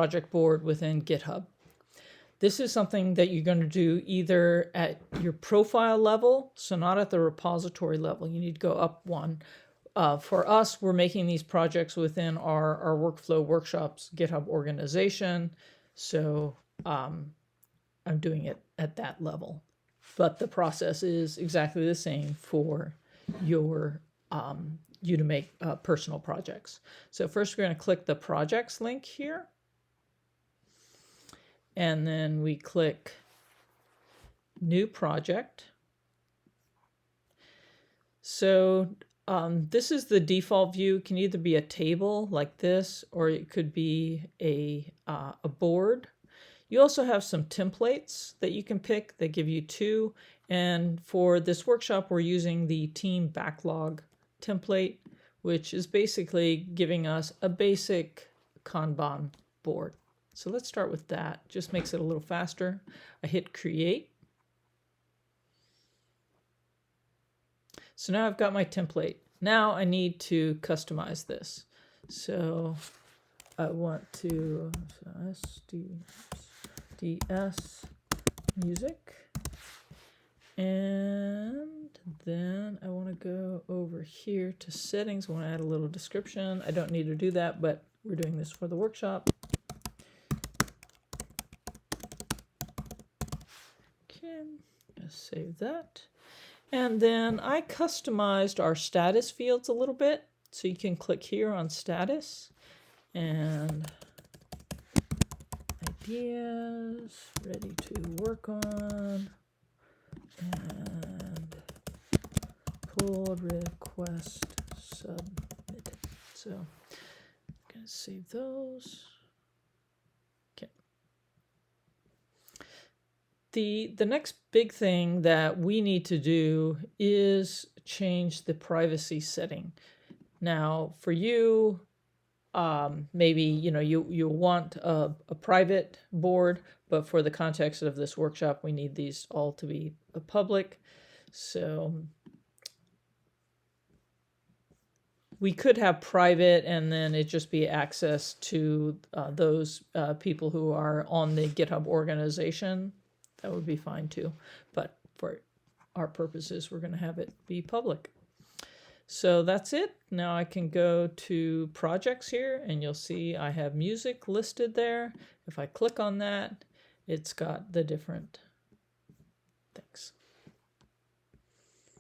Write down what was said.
project board within GitHub. This is something that you're going to do either at your profile level, so not at the repository level. You need to go up one. For us, we're making these projects within our workflow workshops GitHub organization, so I'm doing it at that level. But the process is exactly the same for your you to make personal projects. So first we're going to click the projects link here. And then we click new project. So this is the default view. It can either be a table like this, or it could be a board. You also have some templates that you can pick that give you two. And for this workshop, we're using the team backlog template, which is basically giving us a basic Kanban board. So let's start with that. Just makes it a little faster. I hit create. So now I've got my template. Now I need to customize this. So I want to WSDS music. And then I want to go over here to settings. I want to add a little description. I don't need to do that, but we're doing this for the workshop. Okay, save that. And then I customized our status fields a little bit. So you can click here on status and ideas, ready to work on, and pull request submit. So I'm going to save those. The next big thing that we need to do is change the privacy setting. Now, for you, maybe you want a private board, but for the context of this workshop, we need these all to be public. So we could have private, and then it just be access to those people who are on the GitHub organization. That would be fine too, but for our purposes, we're going to have it be public. So that's it. Now I can go to projects here, and you'll see I have music listed there. If I click on that, it's got the different things.